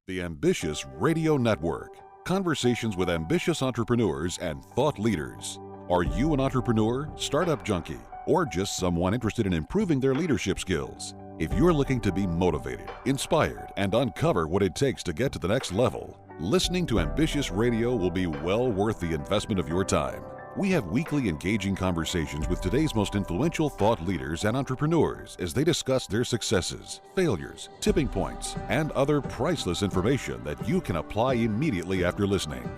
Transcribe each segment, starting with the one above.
The Ambitious Radio Network. Conversations with ambitious entrepreneurs and thought leaders. Are you an entrepreneur, startup junkie, or just someone interested in improving their leadership skills? If you're looking to be motivated, inspired, and uncover what it takes to get to the next level, listening to Ambitious Radio will be well worth the investment of your time. We have weekly engaging conversations with today's most influential thought leaders and entrepreneurs as they discuss their successes, failures, tipping points, and other priceless information that you can apply immediately after listening.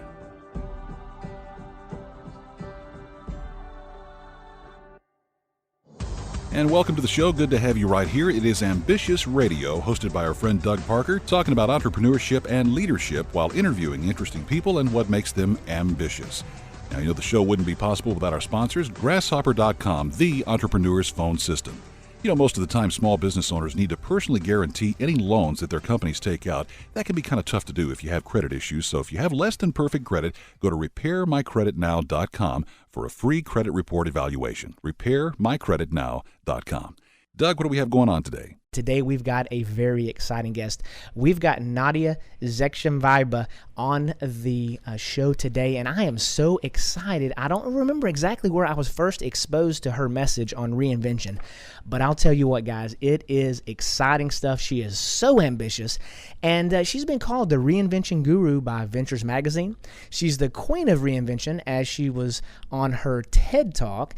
And welcome to the show. Good to have you right here. It is Ambitious Radio, hosted by our friend Doug Parker, talking about entrepreneurship and leadership while interviewing interesting people and what makes them ambitious. Now, you know the show wouldn't be possible without our sponsors, Grasshopper.com, the entrepreneur's phone system. You know, most of the time, small business owners need to personally guarantee any loans that their companies take out. That can be kind of tough to do if you have credit issues. So if you have less than perfect credit, go to RepairMyCreditNow.com for a free credit report evaluation. RepairMyCreditNow.com. Doug, what do we have going on today? Today, we've got a very exciting guest. We've got Nadya Zhexembayeva on the show today, and I am so excited. I don't remember exactly where I was first exposed to her message on reinvention, but I'll tell you what, guys, it is exciting stuff. She is so ambitious, and she's been called the Reinvention Guru by Ventures Magazine. She's the queen of reinvention, as she was on her TED Talk.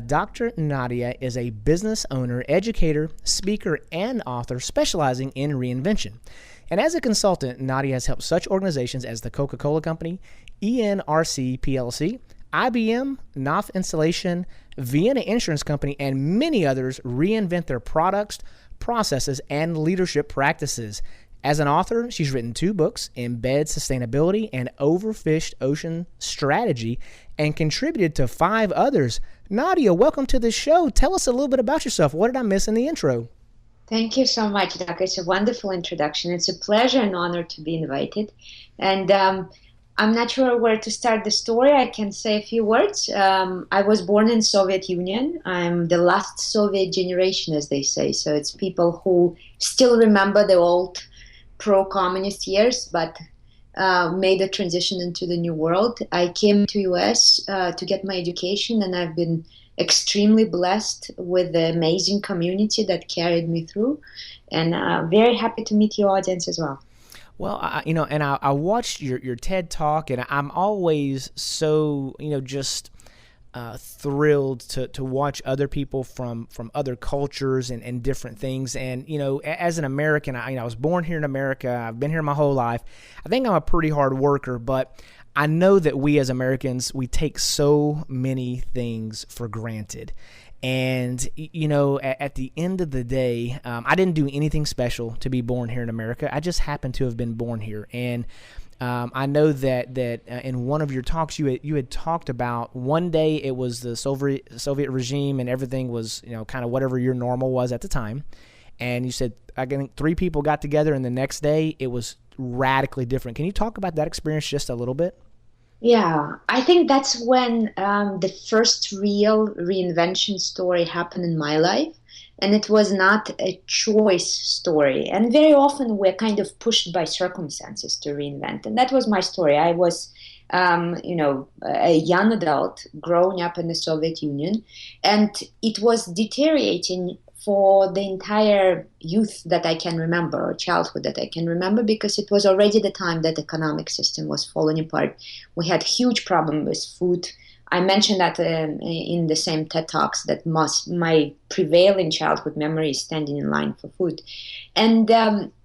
Dr. Nadya is a business owner, educator, speaker, and author specializing in reinvention. And as a consultant, Nadya has helped such organizations as the Coca-Cola Company, ENRC PLC, IBM, Knopf Installation, Vienna Insurance Company, and many others reinvent their products, processes, and leadership practices. As an author, she's written 2 books, Embed Sustainability and Overfished Ocean Strategy, and contributed to 5 others. Nadya, welcome to the show. Tell us a little bit about yourself. What did I miss in the intro? Thank you so much, Doc. It's a wonderful introduction. It's a pleasure and honor to be invited. And I'm not sure where to start the story. I can say a few words. I was born in Soviet Union. I'm the last Soviet generation, as they say. So it's people who still remember the old pro-communist years, but made a transition into the new world. I came to US to get my education, and I've been extremely blessed with the amazing community that carried me through, and very happy to meet your audience as well. Well, I watched your TED Talk, and I'm always so, just thrilled to watch other people from other cultures and different things. And, as an American, I was born here in America. I've been here my whole life. I think I'm a pretty hard worker, but I know that we as Americans, we take so many things for granted. And, at the end of the day, I didn't do anything special to be born here in America. I just happened to have been born here. And I know that in one of your talks, you had talked about one day it was the Soviet regime and everything was, kind of whatever your normal was at the time. And you said, I think 3 people got together and the next day it was radically different. Can you talk about that experience just a little bit? Yeah, I think that's when the first real reinvention story happened in my life. And it was not a choice story. And very often we're kind of pushed by circumstances to reinvent. And that was my story. I was, a young adult growing up in the Soviet Union. And it was deteriorating for the entire youth that I can remember, or childhood that I can remember, because it was already the time that the economic system was falling apart. We had huge problem with food. I mentioned that in the same TED Talks, that my prevailing childhood memory is standing in line for food. And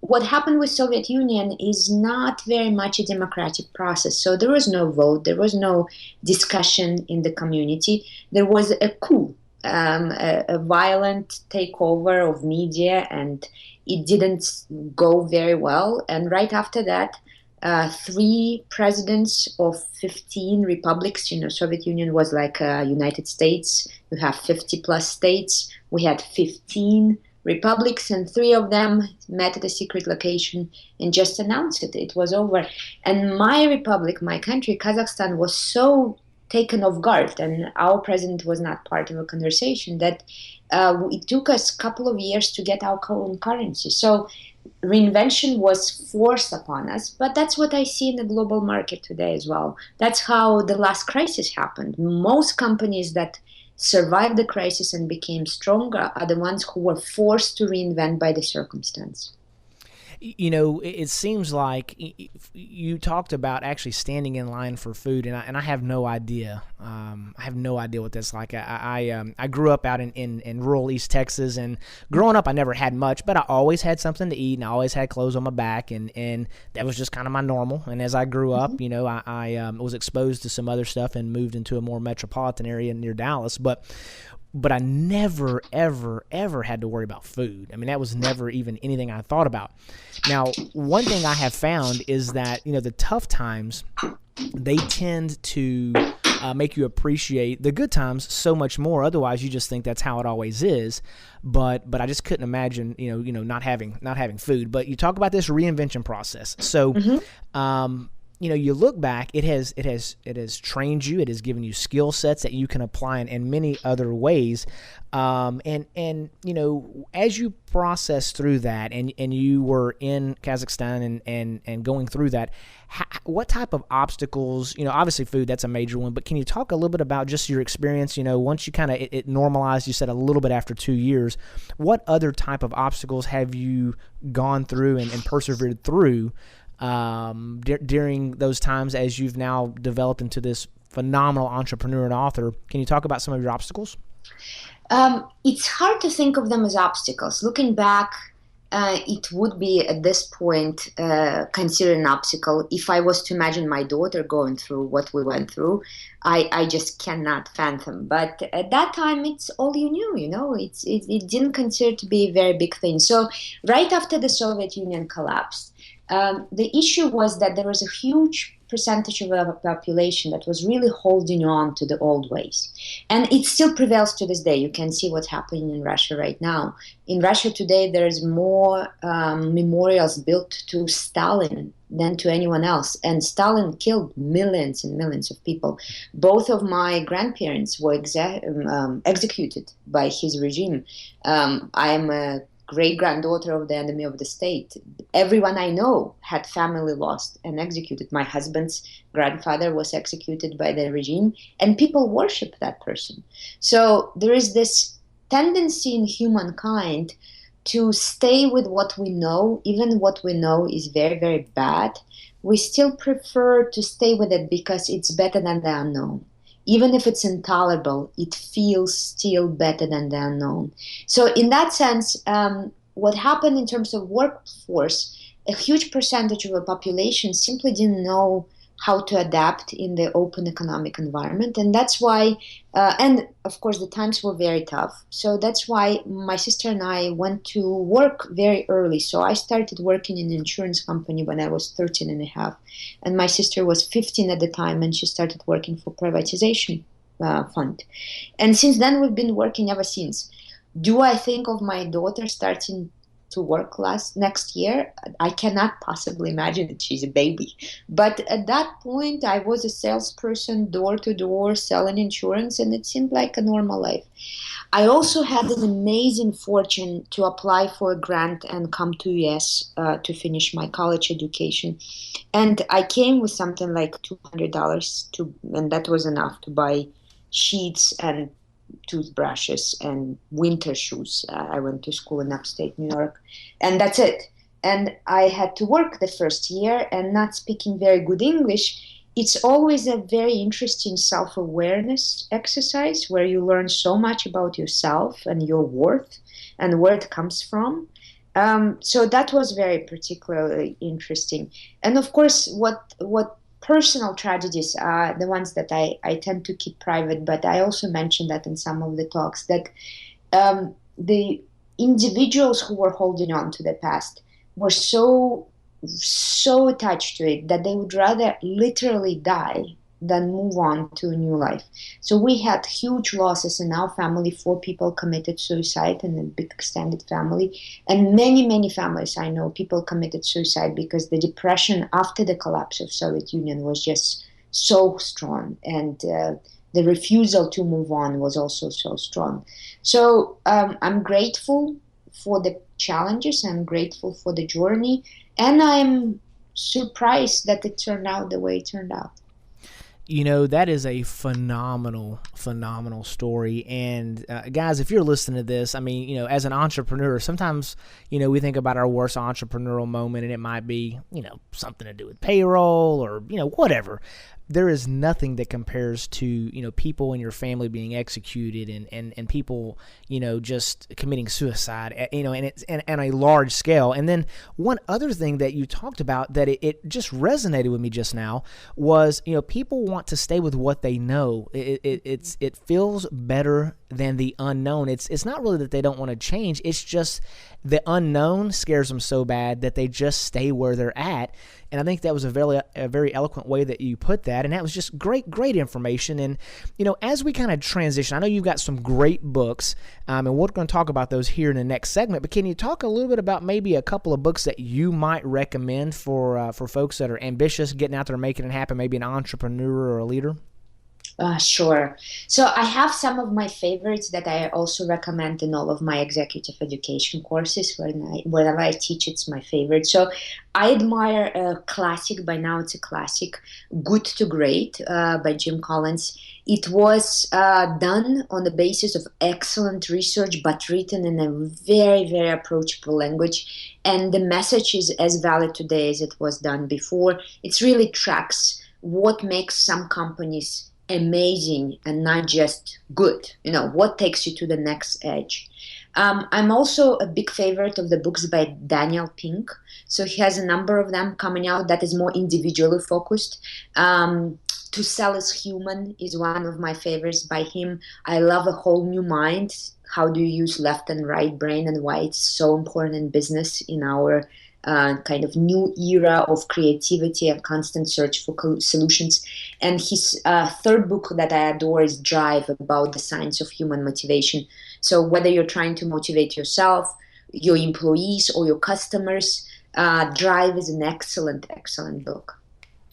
what happened with Soviet Union is not very much a democratic process. So there was no vote, there was no discussion in the community. There was a coup. A violent takeover of media, and it didn't go very well. And right after that, 3 presidents of 15 republics. Soviet Union was like United States. You have 50 plus states. We had 15 republics, and 3 of them met at a secret location and just announced it. It was over. And my republic, my country, Kazakhstan, was so taken off guard, and our president was not part of a conversation, that it took us a couple of years to get our own currency. So Reinvention was forced upon us, but that's what I see in the global market today as well. That's how the last crisis happened. Most companies that survived the crisis and became stronger are the ones who were forced to reinvent by the circumstance. You know, it seems like you talked about actually standing in line for food, and I have no idea. I have no idea what that's like. I grew up out in rural East Texas, and growing up, I never had much, but I always had something to eat, and I always had clothes on my back, and that was just kind of my normal. And as I grew up, you know, I was exposed to some other stuff and moved into a more metropolitan area near Dallas, but I never, ever, ever had to worry about food. I mean, that was never even anything I thought about. Now, one thing I have found is that, you know, the tough times, they tend to make you appreciate the good times so much more. Otherwise, you just think that's how it always is. But I just couldn't imagine, you know, not having food. But you talk about this reinvention process. So, you know, you look back, it has trained you, it has given you skill sets that you can apply in many other ways. And you know, as you process through that, and you were in Kazakhstan and going through that, what type of obstacles, you know, obviously food, that's a major one, but can you talk a little bit about just your experience, you know, once you kind of, it normalized, you said a little bit after 2 years, what other type of obstacles have you gone through and persevered through during those times as you've now developed into this phenomenal entrepreneur and author? Can you talk about some of your obstacles? It's hard to think of them as obstacles. Looking back, it would be at this point considered an obstacle. If I was to imagine my daughter going through what we went through, I just cannot fathom. But at that time, it's all you knew, you know, it didn't consider to be a very big thing. So right after the Soviet Union collapsed, the issue was that there was a huge percentage of the population that was really holding on to the old ways. And it still prevails to this day. You can see what's happening in Russia right now. In Russia today, there's more memorials built to Stalin than to anyone else. And Stalin killed millions and millions of people. Both of my grandparents were executed by his regime. I am a great-granddaughter of the enemy of the state. Everyone I know had family lost and executed. My husband's grandfather was executed by the regime, and people worship that person. So there is this tendency in humankind to stay with what we know, even what we know is very, very bad. We still prefer to stay with it because it's better than the unknown. Even if it's intolerable, it feels still better than the unknown. So in that sense, what happened in terms of workforce, a huge percentage of the population simply didn't know how to adapt in the open economic environment. And that's why, and of course the times were very tough. So that's why my sister and I went to work very early. So I started working in an insurance company when I was 13 and a half. And my sister was 15 at the time, and she started working for privatization fund. And since then, we've been working ever since. Do I think of my daughter starting to work next year? I cannot possibly imagine that she's a baby. But at that point, I was a salesperson, door to door, selling insurance, and it seemed like a normal life. I also had an amazing fortune to apply for a grant and come to US to finish my college education. And I came with something like $200 and that was enough to buy sheets and toothbrushes and winter shoes. I went to school in upstate New York, and that's it. And I had to work the first year, and not speaking very good English, it's always a very interesting self-awareness exercise where you learn so much about yourself and your worth and where it comes from. So that was very particularly interesting. And of course, what personal tragedies are the ones that I tend to keep private, but I also mentioned that in some of the talks, that the individuals who were holding on to the past were so attached to it that they would rather literally die than move on to a new life. So we had huge losses in our family. 4 people committed suicide in a big extended family. And many, many families I know, people committed suicide because the depression after the collapse of Soviet Union was just so strong. And the refusal to move on was also so strong. So I'm grateful for the challenges. I'm grateful for the journey, and I'm surprised that it turned out the way it turned out. That is a phenomenal story. And guys, if you're listening to this, as an entrepreneur, sometimes, we think about our worst entrepreneurial moment, and it might be, something to do with payroll or, whatever. There is nothing that compares to, people in your family being executed and people, just committing suicide, and it's on a large scale. And then one other thing that you talked about that it just resonated with me just now was, people want to stay with what they know. It feels better than the unknown. It's not really that they don't want to change. It's just the unknown scares them so bad that they just stay where they're at. And I think that was a very eloquent way that you put that. And that was just great information. And, as we kind of transition, I know you've got some great books, and we're going to talk about those here in the next segment. But can you talk a little bit about maybe a couple of books that you might recommend for folks that are ambitious, getting out there and making it happen, maybe an entrepreneur or a leader? Sure. So I have some of my favorites that I also recommend in all of my executive education courses. Whenever I teach, it's my favorite. So I admire a classic, by now it's a classic, Good to Great by Jim Collins. It was done on the basis of excellent research, but written in a very, very approachable language. And the message is as valid today as it was done before. It really tracks what makes some companies amazing and not just good, what takes you to the next edge. I'm also a big favorite of the books by Daniel Pink. So he has a number of them coming out that is more individually focused. To Sell is Human is one of my favorites by him. I love A Whole New Mind. How do you use left and right brain, and why it's so important in business in our kind of new era of creativity and constant search for solutions. And his third book that I adore is Drive, about the science of human motivation. So whether you're trying to motivate yourself, your employees, or your customers, Drive is an excellent book.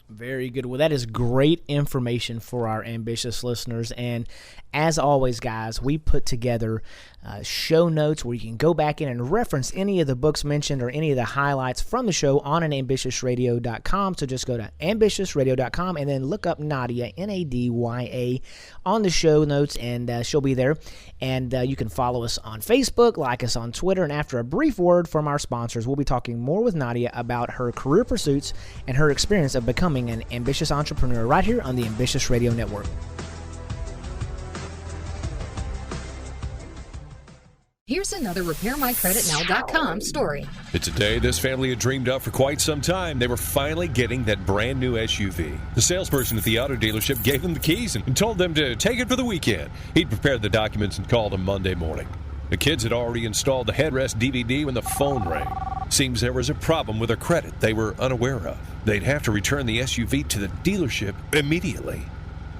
Very good. Well, that is great information for our ambitious listeners. And as always, guys, we put together show notes where you can go back in and reference any of the books mentioned or any of the highlights from the show on an ambitiousradio.com. So just go to ambitiousradio.com and then look up Nadya, Nadya, on the show notes, and she'll be there. And you can follow us on Facebook, like us on Twitter, and after a brief word from our sponsors, we'll be talking more with Nadya about her career pursuits and her experience of becoming an ambitious entrepreneur right here on the Ambitious Radio Network. Here's another RepairMyCreditNow.com story. It's a day this family had dreamed of for quite some time. They were finally getting that brand new SUV. The salesperson at the auto dealership gave them the keys and told them to take it for the weekend. He'd prepared the documents and called them Monday morning. The kids had already installed the headrest DVD when the phone rang. Seems there was a problem with their credit they were unaware of. They'd have to return the SUV to the dealership immediately.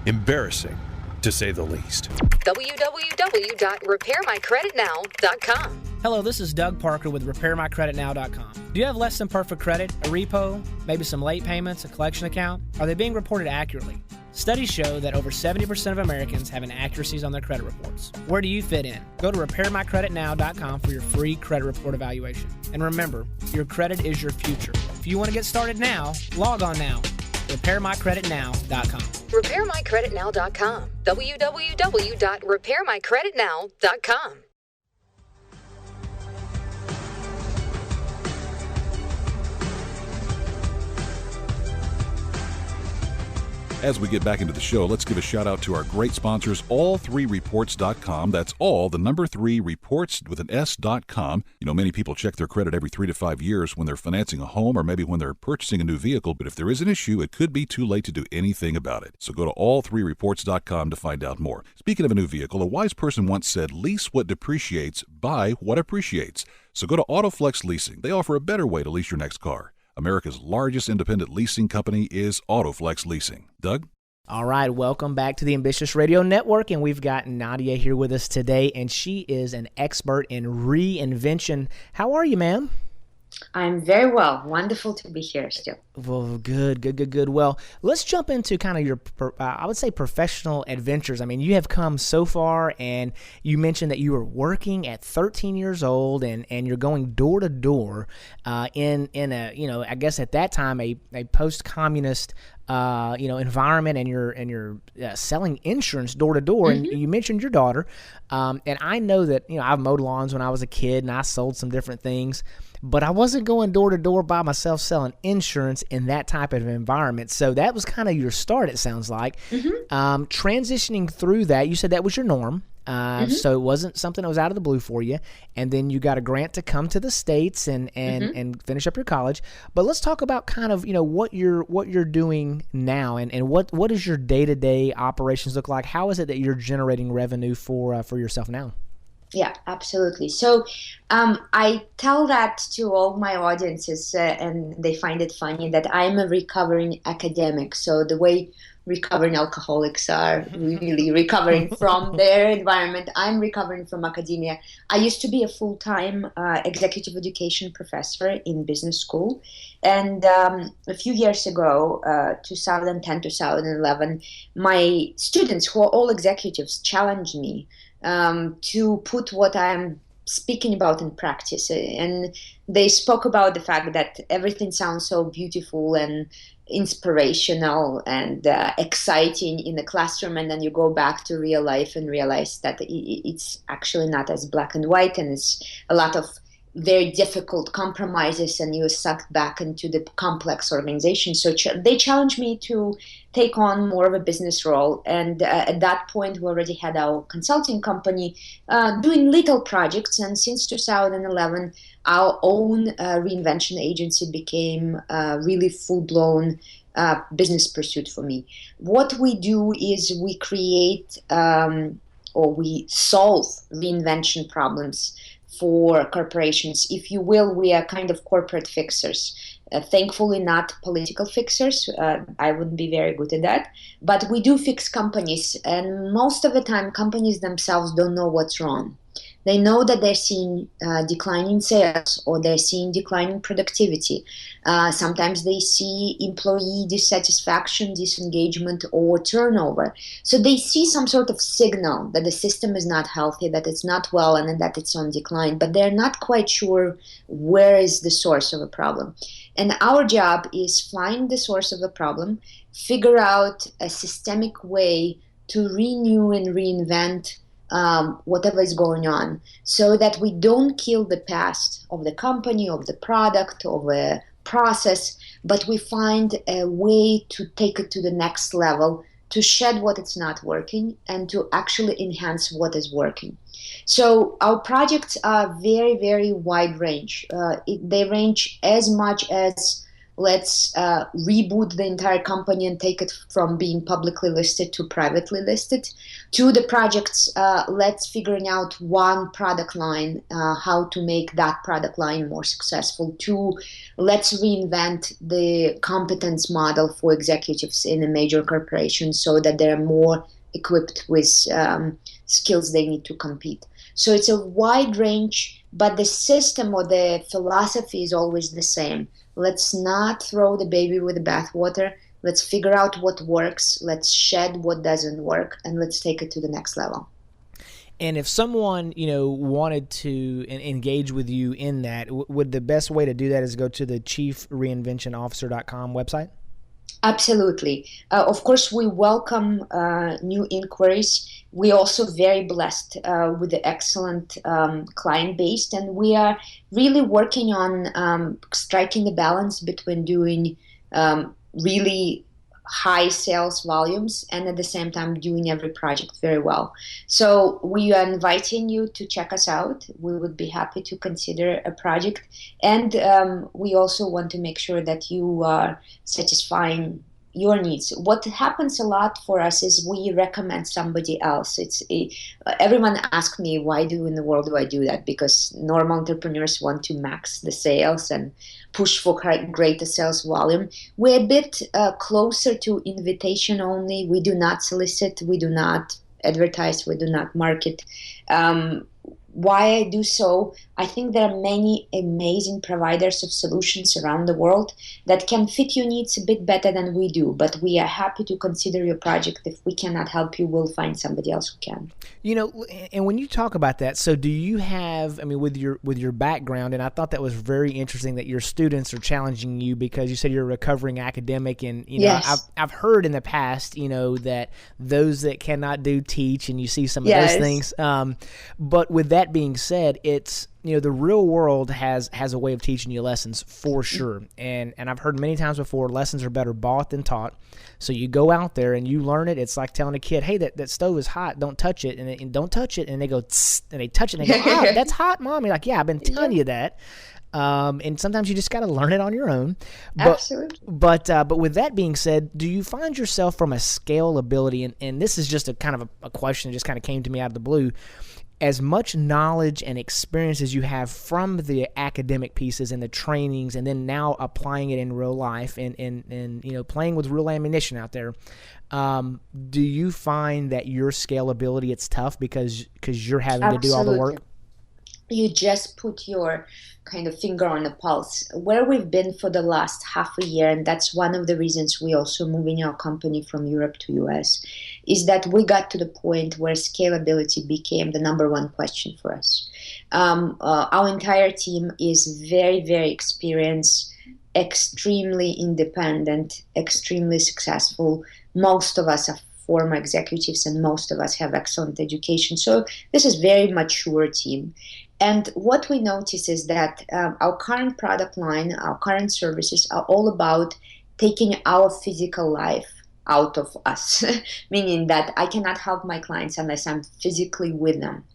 Embarrassing, to say the least. www.repairmycreditnow.com. Hello, this is Doug Parker with RepairMyCreditNow.com. Do you have less than perfect credit, a repo, maybe some late payments, a collection account? Are they being reported accurately? Studies show that over 70% of Americans have inaccuracies on their credit reports. Where do you fit in? Go to RepairMyCreditNow.com for your free credit report evaluation. And remember, your credit is your future. If you want to get started now, log on now. RepairMyCreditNow.com. RepairMyCreditNow.com. www.repairmycreditnow.com. As we get back into the show, let's give a shout out to our great sponsors, all3reports.com. That's all, the number 3 reports with an S.com. Many people check their credit every 3 to 5 years when they're financing a home or maybe when they're purchasing a new vehicle. But if there is an issue, it could be too late to do anything about it. So go to all3reports.com to find out more. Speaking of a new vehicle, a wise person once said, lease what depreciates, buy what appreciates. So go to AutoFlex Leasing. They offer a better way to lease your next car. America's largest independent leasing company is AutoFlex Leasing. Doug? All right, welcome back to the Ambitious Radio Network, and we've got Nadya here with us today, and she is an expert in reinvention. How are you, ma'am? I'm very well. Wonderful to be here still. Well, good. Well, let's jump into kind of your, I would say, professional adventures. I mean, you have come so far, and you mentioned that you were working at 13 years old, and you're going door to door in a, I guess at that time a post-communist environment, and you're selling insurance door to door. And you mentioned your daughter, and I know that I've mowed lawns when I was a kid, and I sold some different things. But I wasn't going door to door by myself selling insurance in that type of environment. So that was kind of your start, it sounds like. Transitioning through that, you said that was your norm. So it wasn't something that was out of the blue for you. And then you got a grant to come to the States and finish up your college. But let's talk about kind of, what you're doing now, and what does your day-to-day operations look like? How is it that you're generating revenue for yourself now? Yeah, absolutely. So I tell that to all my audiences, and they find it funny that I'm a recovering academic. So the way recovering alcoholics are really recovering from their environment, I'm recovering from academia. I used to be a full-time executive education professor in business school. And a few years ago, 2010, 2011, my students, who are all executives, challenged me to put what I'm speaking about in practice. And they spoke about the fact that everything sounds so beautiful and inspirational and exciting in the classroom, and then you go back to real life and realize that it's actually not as black and white, and it's a lot of very difficult compromises, and you're sucked back into the complex organization. So they challenged me to take on more of a business role. And at that point, we already had our consulting company doing little projects. And since 2011, our own reinvention agency became really full-blown business pursuit for me. What we do is we create or we solve reinvention problems for corporations. If you will, we are kind of corporate fixers. Thankfully, not political fixers. I wouldn't be very good at that. But we do fix companies. And most of the time, companies themselves don't know what's wrong. They know that they're seeing declining sales, or they're seeing declining productivity. Sometimes they see employee dissatisfaction, disengagement, or turnover. So they see some sort of signal that the system is not healthy, that it's not well, and that it's on decline. But they're not quite sure where is the source of a problem. And our job is find the source of the problem, figure out a systemic way to renew and reinvent whatever is going on, so that we don't kill the past of the company, of the product, of a process, but we find a way to take it to the next level, to shed what is not working and to actually enhance what is working. So our projects are very, very wide range. They range as much as let's reboot the entire company and take it from being publicly listed to privately listed, to the projects, let's figuring out one product line, how to make that product line more successful, to let's reinvent the competence model for executives in a major corporation so that they're more equipped with skills they need to compete. So it's a wide range, but the system or the philosophy is always the same. Let's not throw the baby with the bathwater. Let's figure out what works. Let's shed what doesn't work, and let's take it to the next level. And if someone, wanted to engage with you in that, would the best way to do that is go to the chiefreinventionofficer.com website? Absolutely. Of course, we welcome new inquiries. We're also very blessed with the excellent client base, and we are really working on striking the balance between doing really high sales volumes and at the same time doing every project very well. So we are inviting you to check us out. We would be happy to consider a project, and we also want to make sure that you are satisfying your needs. What happens a lot for us is we recommend somebody else. Everyone asks me, why in the world do I do that? Because normal entrepreneurs want to max the sales and push for greater sales volume. We're a bit closer to invitation only. We do not solicit, we do not advertise, we do not market. why I do so, I think there are many amazing providers of solutions around the world that can fit your needs a bit better than we do. But we are happy to consider your project. If we cannot help you, we'll find somebody else who can. You know, and when you talk about that, so do you have, I mean, with your background, and I thought that was very interesting that your students are challenging you because you said you're a recovering academic, and you know, Yes. I've heard in the past, you know, that those that cannot do teach, and you see some of Yes. those things. But with that being said, it's, you know, the real world has a way of teaching you lessons for sure. And I've heard many times before, lessons are better bought than taught. So you go out there and you learn it. It's like telling a kid, hey, that stove is hot. Don't touch it. And don't touch it. And they go, tss, and they touch it and they go, oh, that's hot, Mom. You're like, yeah, I've been telling you that. And sometimes you just got to learn it on your own. Absolutely. But with that being said, do you find yourself from a scalability, and this is just a kind of a question that just kind of came to me out of the blue, as much knowledge and experience as you have from the academic pieces and the trainings, and then now applying it in real life and you know, playing with real ammunition out there, do you find that your scalability, it's tough because you're having to do all the work? You just put your kind of finger on the pulse. Where we've been for the last half a year, and that's one of the reasons we also moving our company from Europe to US, is that we got to the point where scalability became the number one question for us. Our entire team is very, very experienced, extremely independent, extremely successful. Most of us are former executives, and most of us have excellent education. So this is very mature team. And what we notice is that our current product line, our current services are all about taking our physical life out of us, meaning that I cannot help my clients unless I'm physically with them.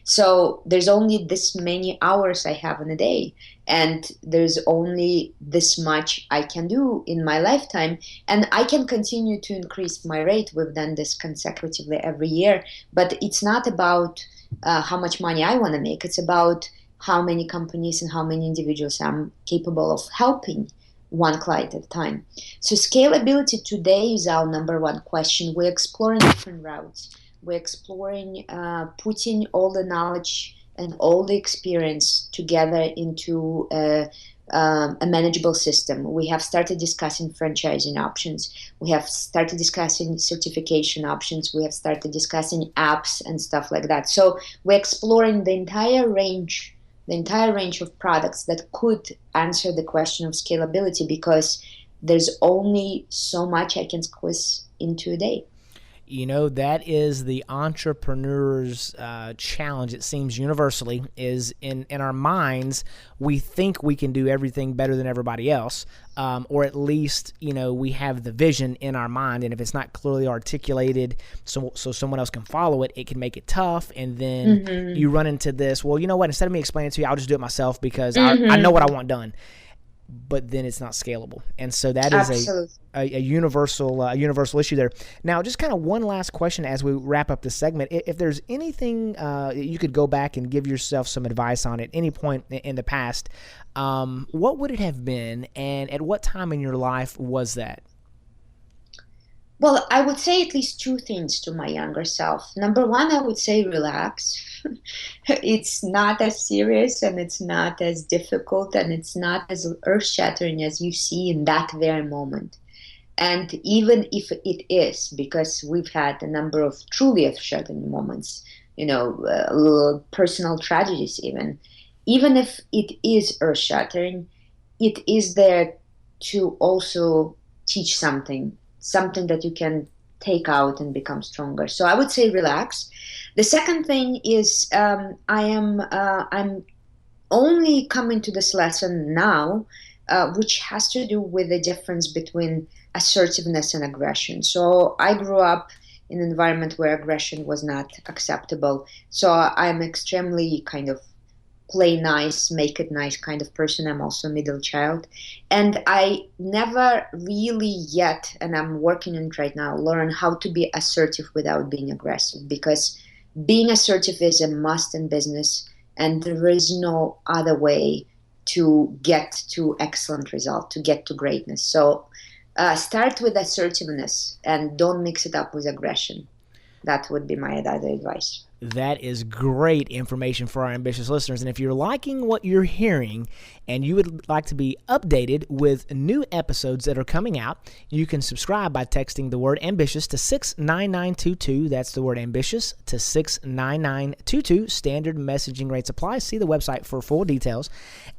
So there's only this many hours I have in a day, and there's only this much I can do in my lifetime, and I can continue to increase my rate. We've done this consecutively every year, but it's not about how much money I want to make. It's about how many companies and how many individuals I'm capable of helping, one client at a time. So scalability today is our number one question. We're exploring different routes. We're exploring putting all the knowledge and all the experience together into a manageable system. We have started discussing franchising options. We have started discussing certification options. We have started discussing apps and stuff like that. So we're exploring the entire range of products that could answer the question of scalability, because there's only so much I can squeeze into a day. You know, that is the entrepreneur's challenge, it seems universally, is in our minds, we think we can do everything better than everybody else, or at least, you know, we have the vision in our mind, and if it's not clearly articulated so someone else can follow it, it can make it tough, and then you run into this, well, you know what, instead of me explaining it to you, I'll just do it myself because I know what I want done. But then it's not scalable, and so that is a universal issue there. Now, just kind of one last question as we wrap up this segment: if there's anything you could go back and give yourself some advice on at any point in the past, what would it have been, and at what time in your life was that? Well, I would say at least two things to my younger self. Number one, I would say relax. It's not as serious, and it's not as difficult, and it's not as earth-shattering as you see in that very moment. And even if it is, because we've had a number of truly earth-shattering moments, you know, personal tragedies even if it is earth-shattering, it is there to also teach something that you can take out and become stronger. So I would say relax. The second thing is I'm only coming to this lesson now, which has to do with the difference between assertiveness and aggression. So I grew up in an environment where aggression was not acceptable. So I'm extremely kind of play nice, make it nice kind of person. I'm also a middle child. And I never really yet, and I'm working on it right now, learn how to be assertive without being aggressive, because being assertive is a must in business, and there is no other way to get to excellent result, to get to greatness. So start with assertiveness and don't mix it up with aggression. That would be my other advice. That is great information for our ambitious listeners. And if you're liking what you're hearing and you would like to be updated with new episodes that are coming out, you can subscribe by texting the word ambitious to 69922. That's the word ambitious to 69922. Standard messaging rates apply. See the website for full details.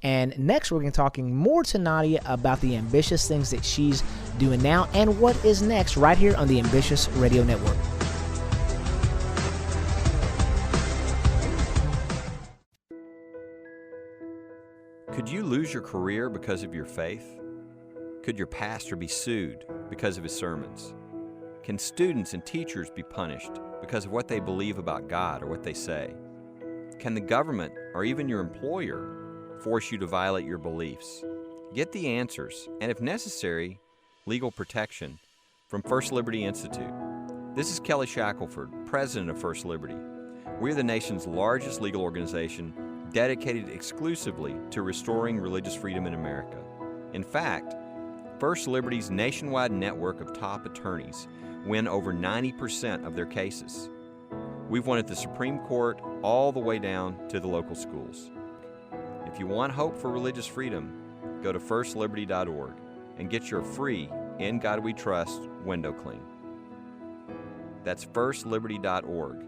And next, we're going to be talking more to Nadya about the ambitious things that she's doing now and what is next right here on the Ambitious Radio Network. Could you lose your career because of your faith? Could your pastor be sued because of his sermons? Can students and teachers be punished because of what they believe about God or what they say? Can the government or even your employer force you to violate your beliefs? Get the answers, and if necessary, legal protection from First Liberty Institute. This is Kelly Shackelford, president of First Liberty. We're the nation's largest legal organization dedicated exclusively to restoring religious freedom in America. In fact, First Liberty's nationwide network of top attorneys win over 90% of their cases. We've won at the Supreme Court all the way down to the local schools. If you want hope for religious freedom, go to firstliberty.org and get your free In God We Trust window clean. That's firstliberty.org.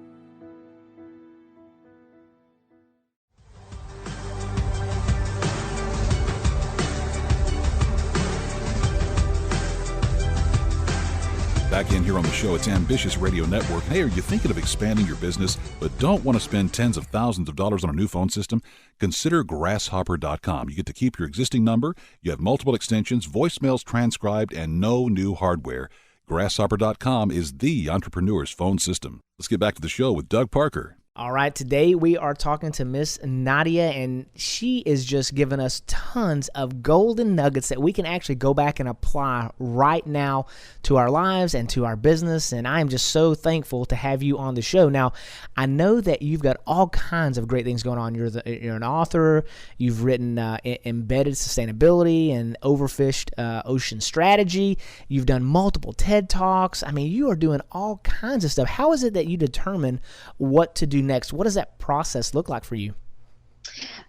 Back in here on the show, it's Ambitious Radio Network. Hey, are you thinking of expanding your business but don't want to spend tens of thousands of dollars on a new phone system? Consider Grasshopper.com. You get to keep your existing number, you have multiple extensions, voicemails transcribed, and no new hardware. Grasshopper.com is the entrepreneur's phone system. Let's get back to the show with Doug Parker. All right, today we are talking to Miss Nadya, and she is just giving us tons of golden nuggets that we can actually go back and apply right now to our lives and to our business, and I am just so thankful to have you on the show. Now, I know that you've got all kinds of great things going on. You're an author. You've written Embedded Sustainability and Overfished Ocean Strategy. You've done multiple TED Talks. I mean, you are doing all kinds of stuff. How is it that you determine what to do next? What does that process look like for you?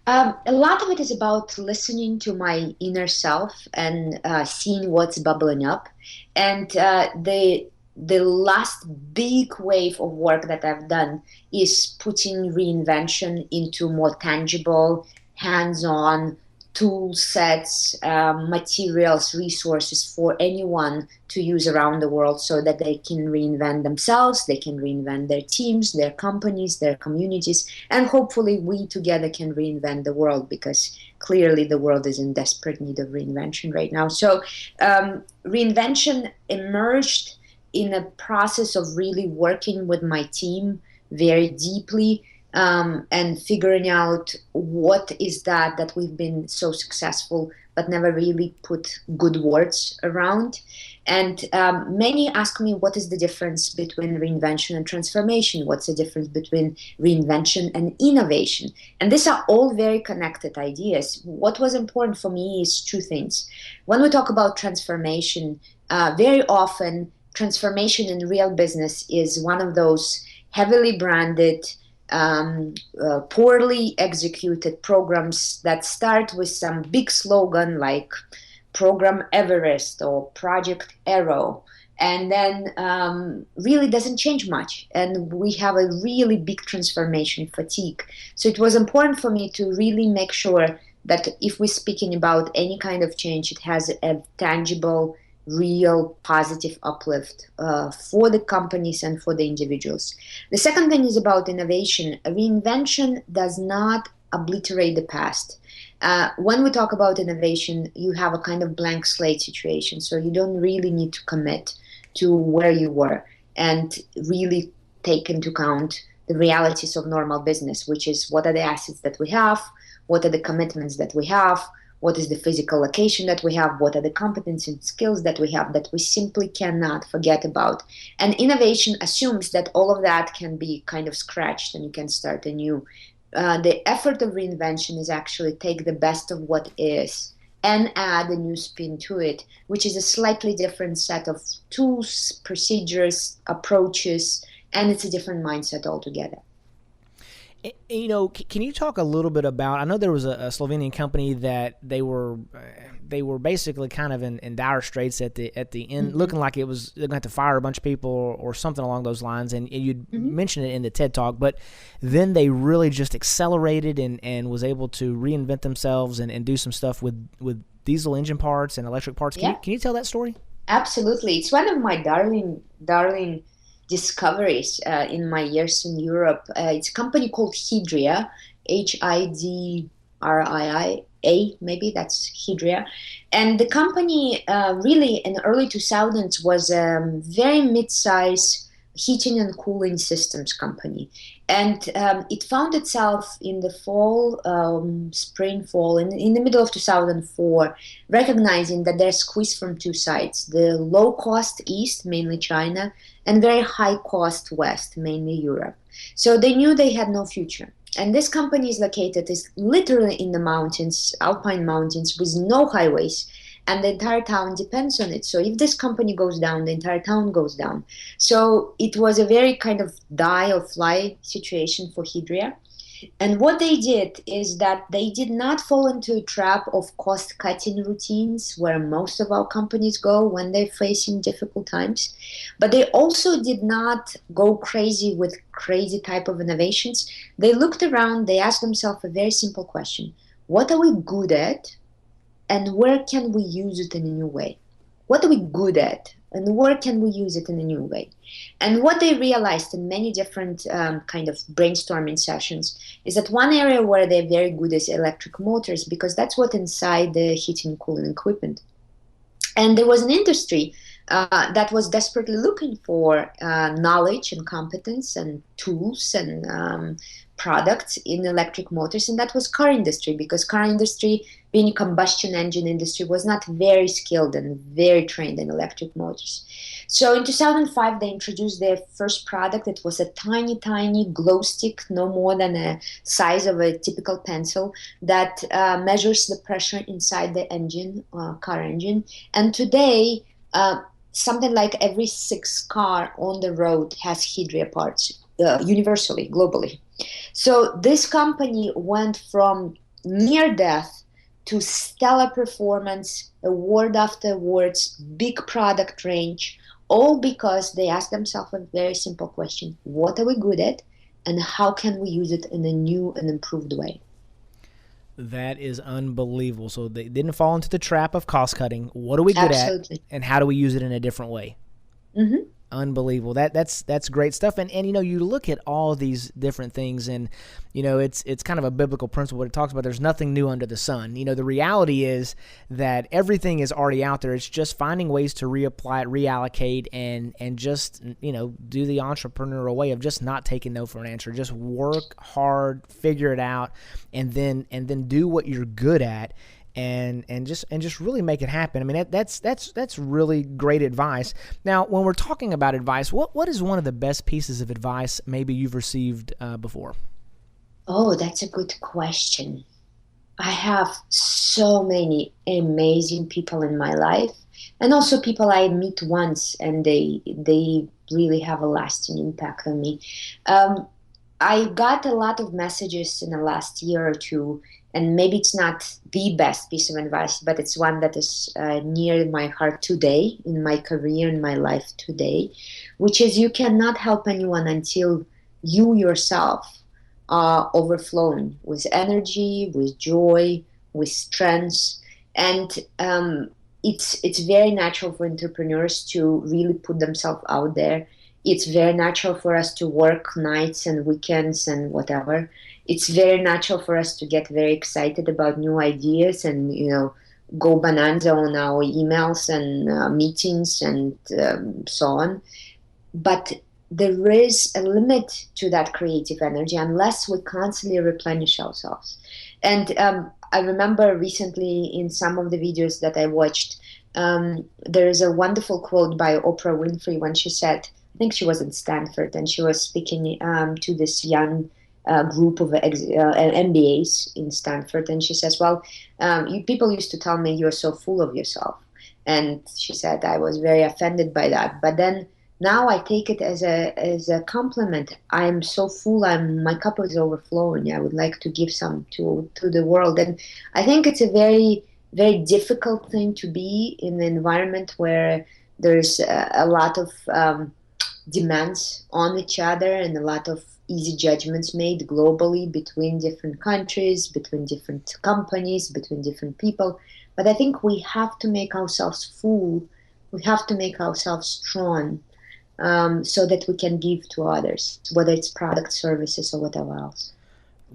A lot of it is about listening to my inner self and seeing what's bubbling up. And the last big wave of work that I've done is putting reinvention into more tangible, hands-on tool sets, materials, resources for anyone to use around the world so that they can reinvent themselves, they can reinvent their teams, their companies, their communities, and hopefully we together can reinvent the world, because clearly the world is in desperate need of reinvention right now. So reinvention emerged in a process of really working with my team very deeply, and figuring out what is that we've been so successful but never really put good words around. And many ask me, what is the difference between reinvention and transformation? What's the difference between reinvention and innovation? And these are all very connected ideas. What was important for me is two things. When we talk about transformation, very often transformation in real business is one of those heavily branded, poorly executed programs that start with some big slogan like Program Everest or Project Arrow, and then really doesn't change much. And we have a really big transformation fatigue. So it was important for me to really make sure that if we're speaking about any kind of change, it has a tangible, real positive uplift for the companies and for the individuals. The second thing is about innovation. Reinvention does not obliterate the past. When we talk about innovation, you have a kind of blank slate situation, so you don't really need to commit to where you were and really take into account the realities of normal business, which is what are the assets that we have, what are the commitments that we have, what is the physical location that we have, what are the competencies and skills that we have that we simply cannot forget about. And innovation assumes that all of that can be kind of scratched and you can start anew. The effort of reinvention is actually take the best of what is and add a new spin to it, which is a slightly different set of tools, procedures, approaches, and it's a different mindset altogether. Can you talk a little bit about? I know there was a Slovenian company that they were basically kind of in dire straits at the end, looking like it was they're going to have to fire a bunch of people or something along those lines. And you mentioned it in the TED Talk, but then they really just accelerated and was able to reinvent themselves and do some stuff with diesel engine parts and electric parts. Can you tell that story? Absolutely, it's one of my darling discoveries in my years in Europe. It's a company called Hydria, Hidria, maybe that's Hydria. And the company really in the early 2000s was a very mid-size heating and cooling systems company. And it found itself in the fall, spring, fall, in the middle of 2004, recognizing that they're squeezed from two sides, the low-cost East, mainly China, and very high-cost West, mainly Europe. So they knew they had no future. And this company is literally in the mountains, Alpine mountains, with no highways, and the entire town depends on it. So if this company goes down, the entire town goes down. So it was a very kind of die or fly situation for Hydria. And what they did is that they did not fall into a trap of cost-cutting routines where most of our companies go when they're facing difficult times. But they also did not go crazy with crazy type of innovations. They looked around, they asked themselves a very simple question. What are we good at? And where can we use it in a new way? What are we good at? And where can we use it in a new way? And what they realized in many different kind of brainstorming sessions is that one area where they're very good is electric motors, because that's what inside the heating and cooling equipment. And there was an industry that was desperately looking for knowledge and competence and tools and products in electric motors, and that was car industry, because car industry, being a combustion engine industry, was not very skilled and very trained in electric motors. So in 2005, they introduced their first product. It was a tiny glow stick, no more than a size of a typical pencil, that measures the pressure inside the engine, car engine. And today, something like every 6th car on the road has Hydria parts, universally, globally. So this company went from near death to stellar performance, award after awards, big product range, all because they asked themselves a very simple question. What are we good at, and how can we use it in a new and improved way? That is unbelievable. So they didn't fall into the trap of cost cutting. What are we good Absolutely. at, and how do we use it in a different way? Mm-hmm. Unbelievable. That's great stuff. And you look at all these different things, and it's kind of a biblical principle. It talks about there's nothing new under the sun. The reality is that everything is already out there. It's just finding ways to reapply it, reallocate, and just do the entrepreneurial way of just not taking no for an answer. Just work hard, figure it out, and then do what you're good at. And just really make it happen. I mean, that's really great advice. Now, when we're talking about advice, what is one of the best pieces of advice maybe you've received before? Oh, that's a good question. I have so many amazing people in my life, and also people I meet once and they really have a lasting impact on me. I got a lot of messages in the last year or two, and maybe it's not the best piece of advice, but it's one that is near my heart today, in my career, in my life today, which is you cannot help anyone until you yourself are overflowing with energy, with joy, with strength. And it's very natural for entrepreneurs to really put themselves out there. It's very natural for us to work nights and weekends and whatever. It's very natural for us to get very excited about new ideas and, go bonanza on our emails and meetings and so on. But there is a limit to that creative energy unless we constantly replenish ourselves. And I remember recently in some of the videos that I watched, there is a wonderful quote by Oprah Winfrey when she said, I think she was in Stanford, and she was speaking to this young group of MBAs in Stanford, and she says, well, people used to tell me you're so full of yourself. And she said, I was very offended by that. But then now I take it as a compliment. I'm so full. My cup is overflowing. I would like to give some to the world, and I think it's a very, very difficult thing to be in an environment where there's a lot of demands on each other and a lot of easy judgments made globally between different countries, between different companies, between different people. But I think we have to make ourselves full. We have to make ourselves strong, so that we can give to others, whether it's product, services, or whatever else.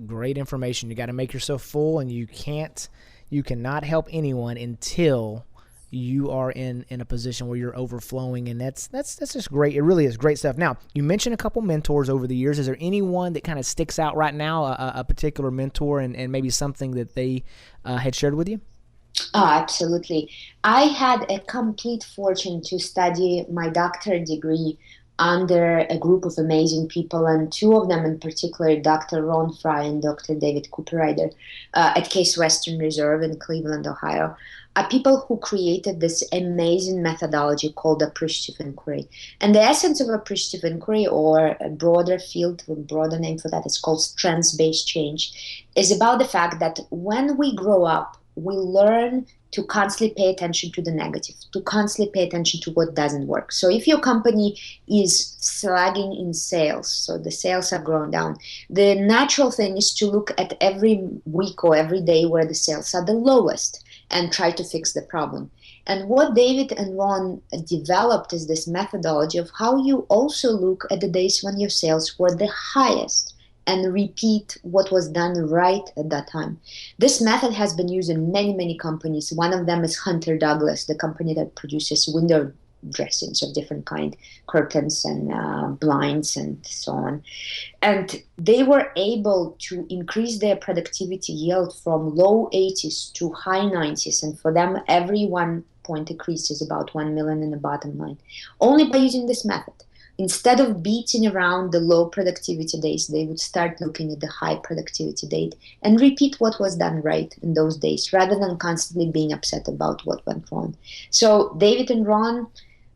Great information. You got to make yourself full, and you cannot help anyone until you are in a position where you're overflowing, and that's just great. It really is great stuff. Now, you mentioned a couple mentors over the years. Is there anyone that kind of sticks out right now, a particular mentor, and maybe something that they had shared with you? Oh, absolutely. I had a complete fortune to study my doctorate degree under a group of amazing people, and two of them in particular, Dr. Ron Fry and Dr. David Cooperrider, at Case Western Reserve in Cleveland, Ohio, are people who created this amazing methodology called appreciative inquiry. And the essence of appreciative inquiry, or a broader field, a broader name for that, is called strengths-based change, is about the fact that when we grow up, we learn to constantly pay attention to the negative, to constantly pay attention to what doesn't work. So if your company is slagging in sales, so the sales are going down, the natural thing is to look at every week or every day where the sales are the lowest and try to fix the problem. And what David and Ron developed is this methodology of how you also look at the days when your sales were the highest and repeat what was done right at that time. This method has been used in many, many companies. One of them is Hunter Douglas, the company that produces window dressings of different kind, curtains and blinds and so on. And they were able to increase their productivity yield from low 80s to high 90s. And for them, every 1 point increase is about 1 million in the bottom line, only by using this method. Instead of beating around the low productivity days, they would start looking at the high productivity date and repeat what was done right in those days, rather than constantly being upset about what went wrong. So David and Ron,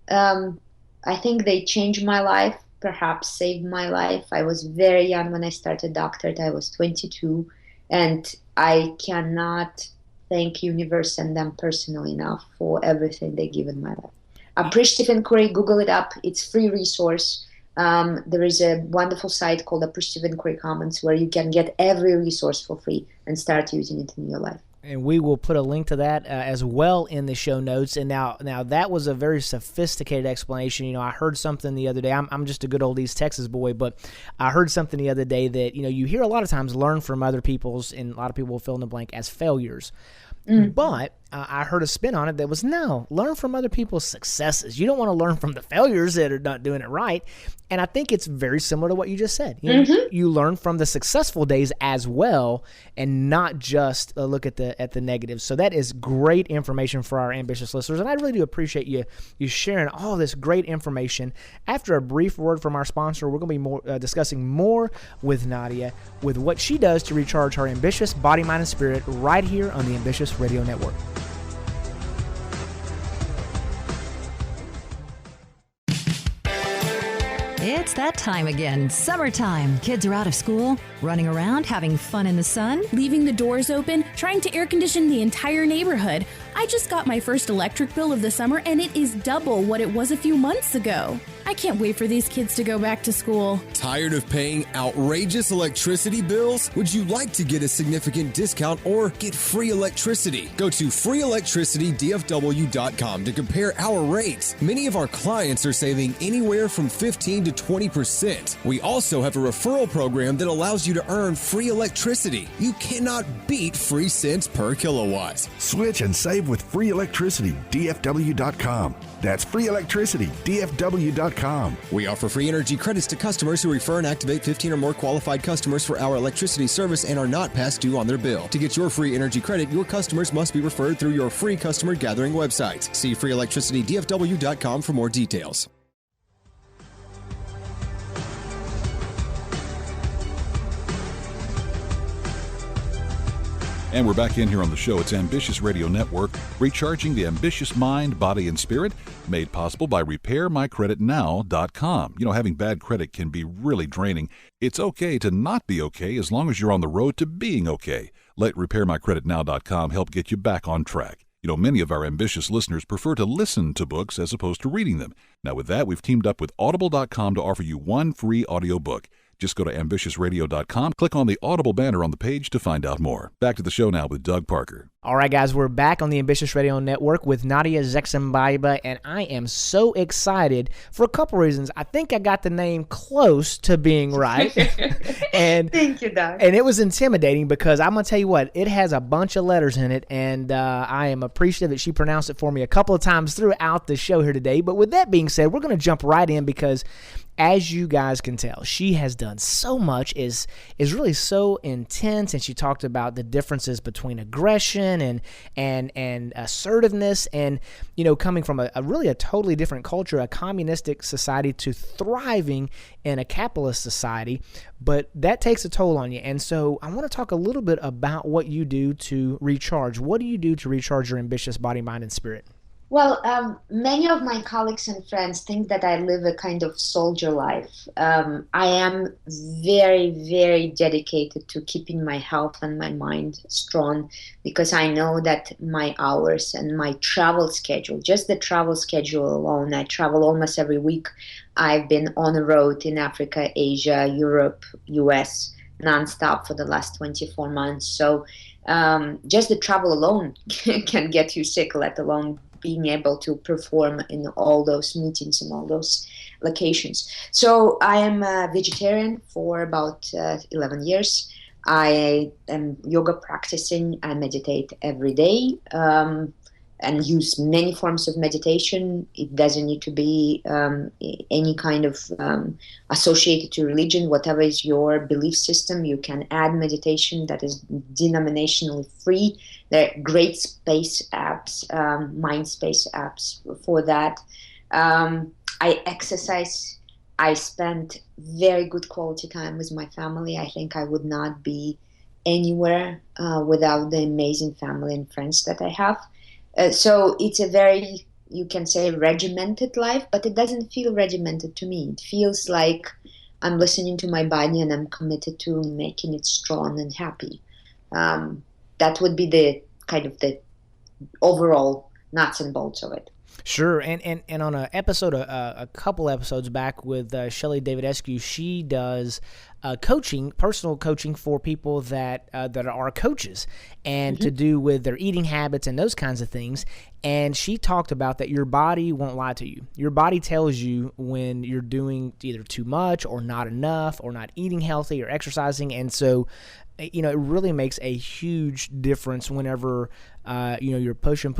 I think they changed my life, perhaps saved my life. I was very young when I started doctorate. I was 22, and I cannot thank universe and them personally enough for everything they give in my life. Appreciative Inquiry, Google it up. It's a free resource. There is a wonderful site called Appreciative Inquiry Commons where you can get every resource for free and start using it in your life. And we will put a link to that as well in the show notes. And now that was a very sophisticated explanation. You know, I heard something the other day. I'm just a good old East Texas boy, but I heard something the other day that, you know, you hear a lot of times learn from other people's, and a lot of people will fill in the blank as failures. But I heard a spin on it that was, no, learn from other people's successes. You don't want to learn from the failures that are not doing it right. And I think it's very similar to what you just said. You know, you learn from the successful days as well, and not just look at the negatives. So that is great information for our ambitious listeners. And I really do appreciate you sharing all this great information. After a brief word from our sponsor, we're going to be discussing more with Nadya, with what she does to recharge her ambitious body, mind, and spirit right here on the Ambitious Radio Network. It's that time again. Summertime. Kids are out of school, running around, having fun in the sun. Leaving the doors open, trying to air condition the entire neighborhood. I just got my first electric bill of the summer, and it is double what it was a few months ago. I can't wait for these kids to go back to school. Tired of paying outrageous electricity bills? Would you like to get a significant discount or get free electricity? Go to freeelectricitydfw.com to compare our rates. Many of our clients are saving anywhere from 15 to 20%. We also have a referral program that allows you to earn free electricity. You cannot beat free cents per kilowatt. Switch and save with freeelectricitydfw.com. That's freeelectricitydfw.com. We offer free energy credits to customers who refer and activate 15 or more qualified customers for our electricity service and are not past due on their bill. To get your free energy credit, your customers must be referred through your free customer gathering website. See freeelectricitydfw.com for more details. And we're back in here on the show. It's Ambitious Radio Network, recharging the ambitious mind, body, and spirit, made possible by RepairMyCreditNow.com. You know, having bad credit can be really draining. It's okay to not be okay as long as you're on the road to being okay. Let RepairMyCreditNow.com help get you back on track. You know, many of our ambitious listeners prefer to listen to books as opposed to reading them. Now, with that, we've teamed up with Audible.com to offer you one free audiobook. Just go to ambitiousradio.com, click on the Audible banner on the page to find out more. Back to the show now with Doug Parker. All right, guys, we're back on the Ambitious Radio Network with Nadya Zhexembayeva, and I am so excited for a couple reasons. I think I got the name close to being right. And thank you, Doug. And it was intimidating because I'm going to tell you what, it has a bunch of letters in it, and I am appreciative that she pronounced it for me a couple of times throughout the show here today. But with that being said, we're going to jump right in because as you guys can tell, she has done so much, is really so intense, and she talked about the differences between aggression and assertiveness, and you know, coming from a really a totally different culture, a communistic society, to thriving in a capitalist society. But that takes a toll on you, and so I want to talk a little bit about what you do to recharge. What do you do to recharge your ambitious body, mind, and spirit? Well, many of my colleagues and friends think that I live a kind of soldier life. I am very, very dedicated to keeping my health and my mind strong because I know that my hours and my travel schedule, just the travel schedule alone, I travel almost every week. I've been on the road in Africa, Asia, Europe, US, nonstop for the last 24 months. So just the travel alone can get you sick, let alone being able to perform in all those meetings and all those locations. So I am a vegetarian for about 11 years. I am yoga practicing. I meditate every day and use many forms of meditation. It doesn't need to be any kind of associated to religion. Whatever is your belief system, you can add meditation that is denominationally free. There are great space apps, mind space apps for that. I exercise. I spend very good quality time with my family. I think I would not be anywhere without the amazing family and friends that I have. So it's a very, you can say, regimented life, but it doesn't feel regimented to me. It feels like I'm listening to my body and I'm committed to making it strong and happy. That would be the kind of the overall nuts and bolts of it. Sure, and on an episode, a couple episodes back with Shelley Davidescu, she does coaching, personal coaching for people that are coaches, and to do with their eating habits and those kinds of things. And she talked about that your body won't lie to you. Your body tells you when you're doing either too much or not enough or not eating healthy or exercising, and so you know, it really makes a huge difference whenever, you know, you're pushing,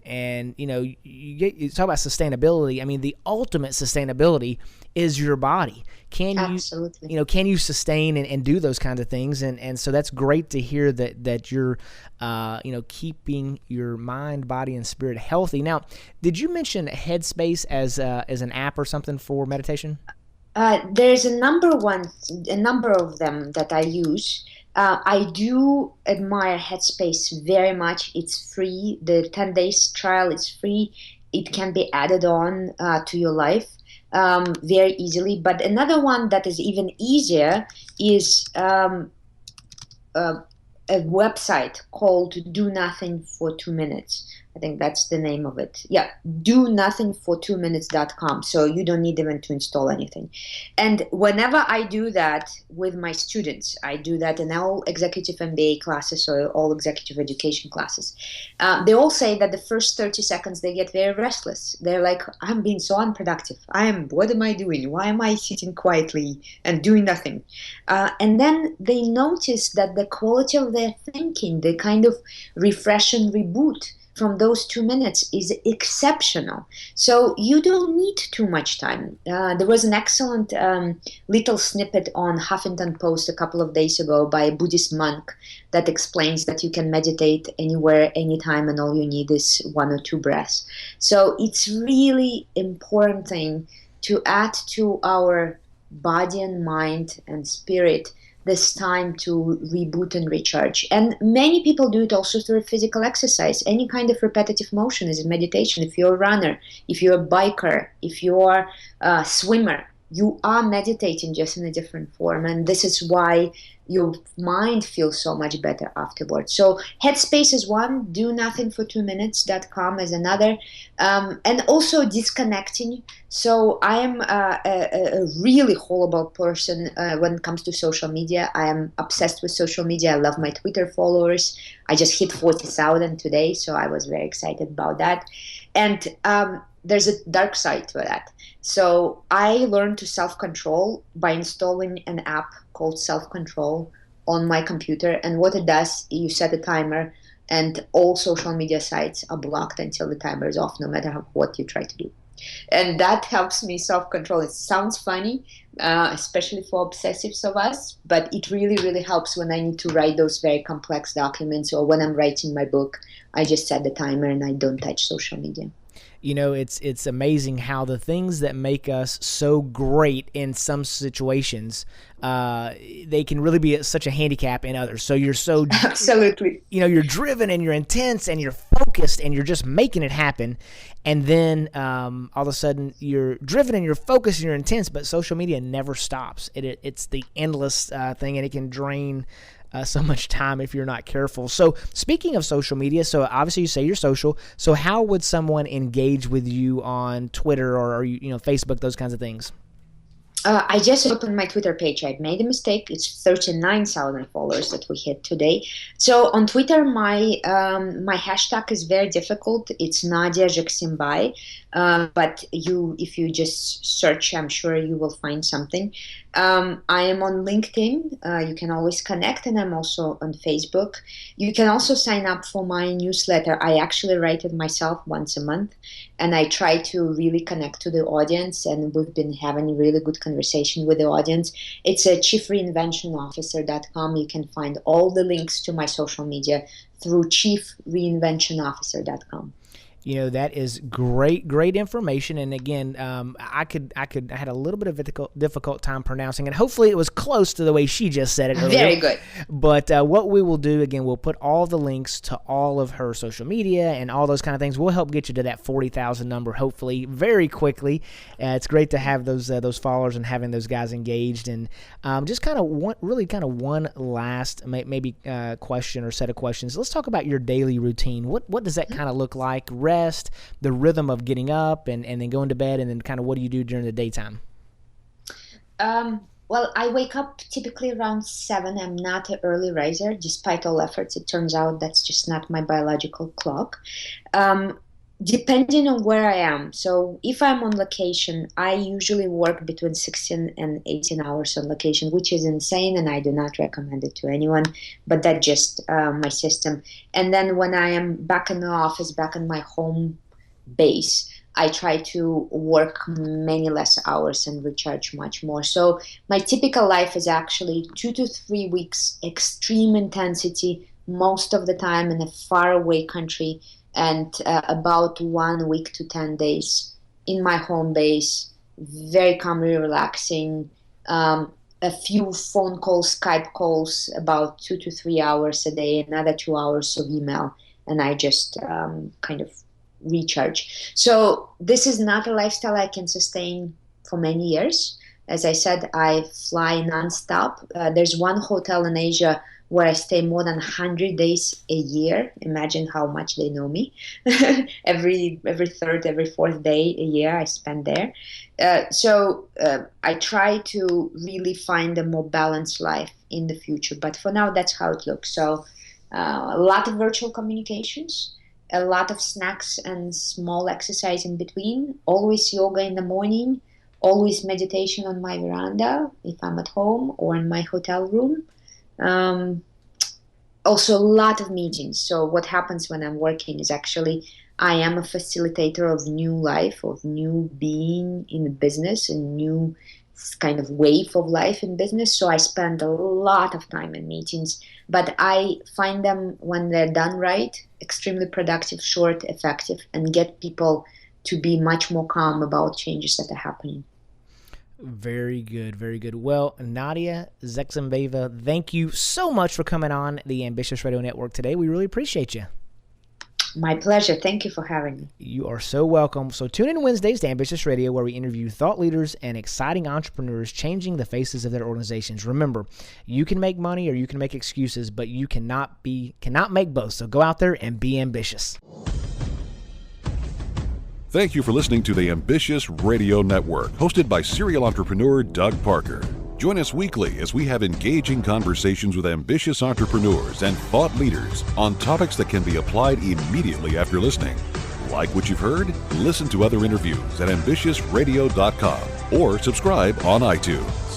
and, you know, you talk about sustainability. I mean, the ultimate sustainability is your body. Can Absolutely. you, you know, can you sustain and do those kinds of things? And so that's great to hear that you're, you know, keeping your mind, body, and spirit healthy. Now, did you mention Headspace as an app or something for meditation? There's a number of them that I use. I do admire Headspace very much. It's free. The 10 days trial is free. It can be added on to your life very easily. But another one that is even easier is a website called Do Nothing for 2 Minutes. I think that's the name of it. Yeah, donothingfor2minutes.com. So you don't need even to install anything. And whenever I do that with my students, I do that in all executive MBA classes or all executive education classes. They all say that the first 30 seconds they get very restless. They're like, I'm being so unproductive. What am I doing? Why am I sitting quietly and doing nothing? And then they notice that the quality of their thinking, the kind of refresh and reboot from those 2 minutes is exceptional. So you don't need too much time. There was an excellent little snippet on Huffington Post a couple of days ago by a Buddhist monk that explains that you can meditate anywhere, anytime, and all you need is 1 or 2 breaths. So it's really important thing to add to our body and mind and spirit this time to reboot and recharge. And many people do it also through physical exercise. Any kind of repetitive motion is a meditation. If you're a runner, if you're a biker, if you're a swimmer, you are meditating, just in a different form. And this is why your mind feels so much better afterwards. So Headspace is one, do nothing for 2 minutes.com is another, and also disconnecting. So I am a really horrible person when it comes to social media. I am obsessed with social media. I love my Twitter followers. I just hit 40,000 today, so I was very excited about that. And there's a dark side to that. So I learned to self-control by installing an app called Self-Control on my computer. And what it does, you set a timer and all social media sites are blocked until the timer is off, no matter what you try to do. And that helps me self-control. It sounds funny, especially for obsessives of us, but it really, really helps when I need to write those very complex documents, or when I'm writing my book. I just set the timer and I don't touch social media. You know, it's amazing how the things that make us so great in some situations, they can really be such a handicap in others. So you're so absolutely, you know, you're driven and you're intense and you're focused and you're just making it happen. And then all of a sudden you're driven and you're focused and you're intense, but social media never stops. It's the endless thing, and it can drain so much time if you're not careful. So speaking of social media, so obviously you say you're social. So how would someone engage with you on Twitter or Facebook, those kinds of things? I just opened my Twitter page. I made a mistake. It's 39,000 followers that we hit today. So on Twitter, my hashtag is very difficult. It's Nadya Zhexembayeva. But if you just search, I'm sure you will find something. I am on LinkedIn. You can always connect, and I'm also on Facebook. You can also sign up for my newsletter. I actually write it myself once a month, and I try to really connect to the audience, and we've been having a really good conversation with the audience. It's at chiefreinventionofficer.com. You can find all the links to my social media through chiefreinventionofficer.com. You know, that is great information. And again, I had a little bit of difficult time pronouncing it. Hopefully it was close to the way she just said it earlier. Very good. But what we will do, again, we'll put all the links to all of her social media and all those kind of things. We'll help get you to that 40,000 number, hopefully, very quickly. It's great to have those followers and having those guys engaged. And just kind of one last maybe question or set of questions. Let's talk about your daily routine. What does that kind of look like? Rest, the rhythm of getting up and then going to bed, and then kind of what do you do during the daytime? Well, I wake up typically around 7. I'm not an early riser, despite all efforts. It turns out that's just not my biological clock. Depending on where I am. So if I'm on location, I usually work between 16 and 18 hours on location, which is insane, and I do not recommend it to anyone, but that's just my system. And then when I am back in the office, back in my home base, I try to work many less hours and recharge much more. So my typical life is actually 2 to 3 weeks, extreme intensity, most of the time in a faraway country, and about 1 week to 10 days in my home base, very calmly relaxing, a few phone calls, Skype calls, about 2 to 3 hours a day, another 2 hours of email, and I just kind of recharge. So this is not a lifestyle I can sustain for many years. As I said, I fly nonstop. There's one hotel in Asia where I stay more than 100 days a year. Imagine how much they know me. every third, every fourth day a year I spend there. So I try to really find a more balanced life in the future. But for now, that's how it looks. So a lot of virtual communications, a lot of snacks and small exercise in between, always yoga in the morning, always meditation on my veranda if I'm at home or in my hotel room. Also a lot of meetings. So what happens when I'm working is actually I am a facilitator of new life, of new being in business, a new kind of wave of life in business. So I spend a lot of time in meetings, but I find them, when they're done right, extremely productive, short, effective, and get people to be much more calm about changes that are happening. Very good, very good. Well, Nadya Zhexembayeva, thank you so much for coming on the Ambitious Radio Network today. We really appreciate you. My pleasure. Thank you for having me. You are so welcome. So tune in Wednesdays to Ambitious Radio, where we interview thought leaders and exciting entrepreneurs changing the faces of their organizations. Remember, you can make money or you can make excuses, but you cannot make both. So go out there and be ambitious. Thank you for listening to the Ambitious Radio Network, hosted by serial entrepreneur Doug Parker. Join us weekly as we have engaging conversations with ambitious entrepreneurs and thought leaders on topics that can be applied immediately after listening. Like what you've heard? Listen to other interviews at ambitiousradio.com or subscribe on iTunes.